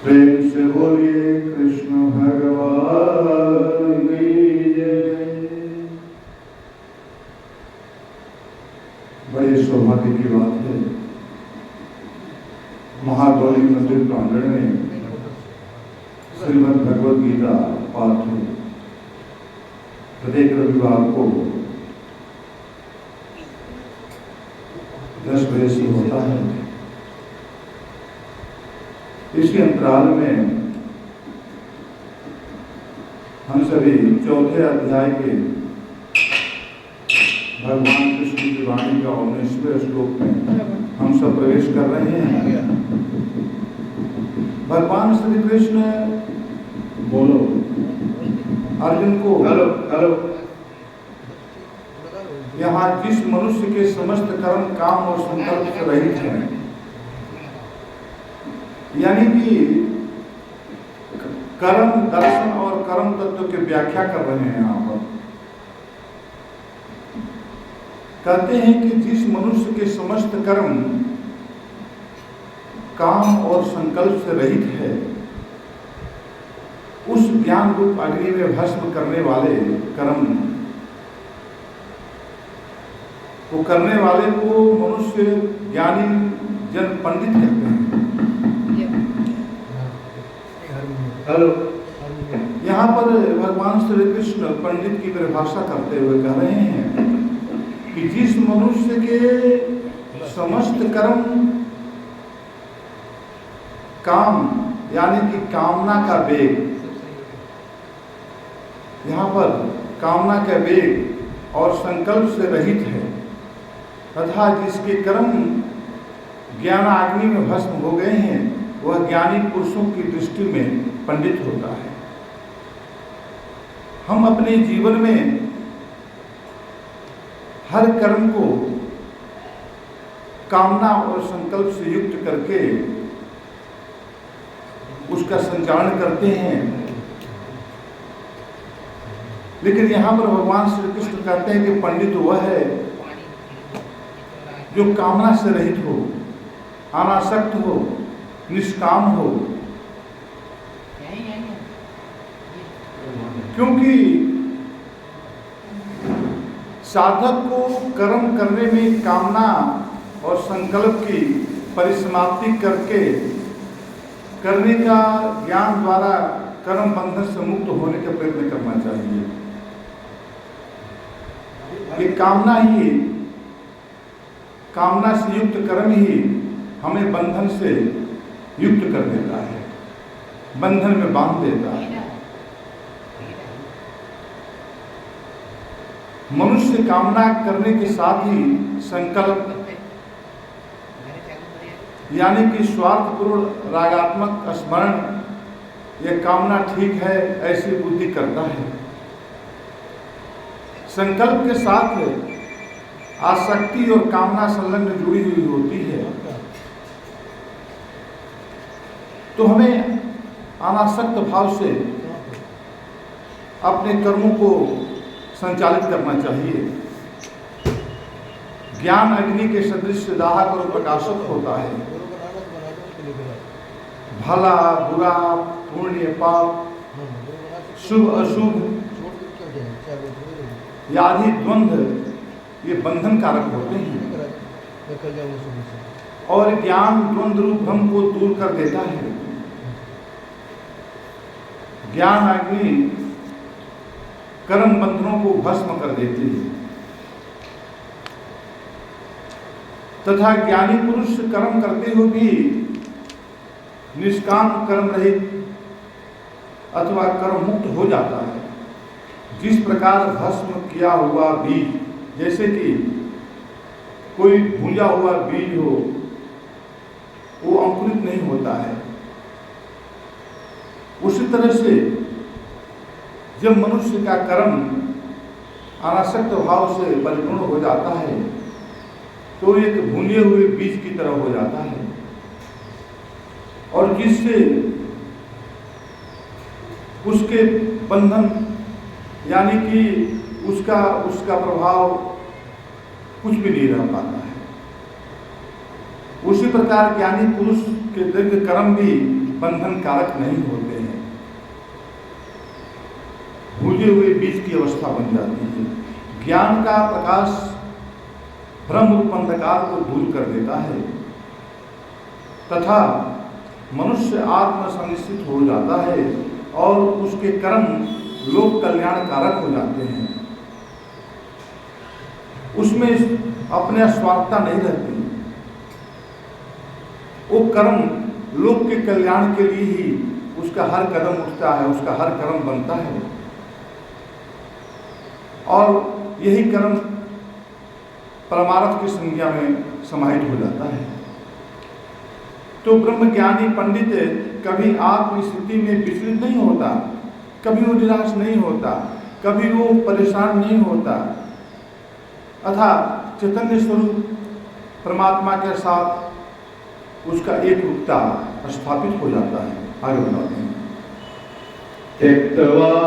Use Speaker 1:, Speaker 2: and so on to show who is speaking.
Speaker 1: प्रेम से बोलिए कृष्ण भगवान की जय। बड़े सौभाग्य की बात है, महागौरी मंदिर प्रांगण में श्रीमद् भगवद गीता पाठ प्रत्येक रविवार को 10 बजे से होता है। इसी अंतराल में हम सभी चौथे अध्याय के भगवान कृष्ण की वाणी का 19वें श्लोक में हम सब प्रवेश कर रहे हैं। भगवान श्री कृष्ण बोलो अर्जुन को हेलो यहाँ जिस मनुष्य के समस्त कर्म काम और संकल्प से रहित हैं, यानी कि कर्म दर्शन और कर्म तत्व की व्याख्या कर रहे हैं। यहाँ पर कहते हैं कि जिस मनुष्य के समस्त कर्म काम और संकल्प से रहित है, उस ज्ञान रूप अग्नि में भस्म करने वाले कर्म को करने वाले को मनुष्य ज्ञानी जन पंडित कहते हैं। हेलो, यहाँ पर भगवान श्री कृष्ण पंडित की परिभाषा करते हुए कह रहे हैं कि जिस मनुष्य के समस्त कर्म काम यानी कि कामना का वेग, यहाँ पर कामना का वेग और संकल्प से रहित है, तथा जिसके कर्म ज्ञानाग्नि में भस्म हो गए हैं, वह ज्ञानी पुरुषों की दृष्टि में पंडित होता है। हम अपने जीवन में हर कर्म को कामना और संकल्प से युक्त करके उसका संचालन करते हैं, लेकिन यहाँ पर भगवान श्री कृष्ण कहते हैं कि पंडित वह है जो कामना से रहित हो, अनासक्त हो, निष्काम हो। क्योंकि साधक को कर्म करने में कामना और संकल्प की परिसमाप्ति करने का ज्ञान द्वारा कर्म बंधन से मुक्त होने का प्रयत्न करना चाहिए। ये कामना से युक्त कर्म ही हमें बंधन से युक्त कर देता है, बंधन में बांध देता है। मनुष्य कामना करने के साथ ही संकल्प यानी कि स्वार्थपूर्ण रागात्मक स्मरण, यह कामना ठीक है ऐसी बुद्धि करता है। संकल्प के साथ आसक्ति और कामना संलग्न जुड़ी हुई होती है, तो हमें अनासक्त भाव से अपने कर्मों को संचालित करना चाहिए। ज्ञान अग्नि के सदृश दाहक और प्रकाशक होता है। भला बुरा, पुण्य पाप, शुभ अशुभ आदि द्वंद्व ये बंधन कारक होते हैं, और ज्ञान द्वंद्व रूप भ्रम को दूर कर देता है। ज्ञान अग्नि कर्म बंधनों को भस्म कर देती है, तथा ज्ञानी पुरुष कर्म करते हुए भी निष्काम कर्म रहित अथवा कर्म मुक्त हो जाता है। जिस प्रकार भस्म किया हुआ बीज, जैसे कि कोई भूंजा हुआ बीज हो, वो अंकुरित नहीं होता है, उसी तरह से जब मनुष्य का कर्म अनासक्त भाव से परिपूर्ण हो जाता है, तो एक भूने हुए बीज की तरह हो जाता है, और जिससे उसके बंधन यानी कि उसका प्रभाव कुछ भी नहीं रह पाता है। उसी प्रकार ज्ञानी पुरुष के दीर्घ कर्म भी बंधन कारक नहीं होते हैं। भूले हुए बीज की अवस्था बन जाती है। ज्ञान का प्रकाश ब्रह्म रूप अंधकार को दूर कर देता है तथा मनुष्य आत्मसंनिश्चित हो जाता है और उसके कर्म लोक कल्याण कारक हो जाते हैं। उसमें अपने स्वार्थता नहीं रहती। वो कर्म लोक के कल्याण के लिए ही उसका हर कदम उठता है, उसका हर कर्म बनता है और यही कर्म परमार्थ की संज्ञा में समाहित हो जाता है। तो ब्रह्मज्ञानी पंडित कभी आत्मस्थिति में विचलित नहीं होता, कभी वो निराश नहीं होता, कभी वो परेशान नहीं होता, अथा चैतन्य स्वरूप परमात्मा के साथ उसका एक रूपता स्थापित हो जाता है। आगे बढ़ाते हैं।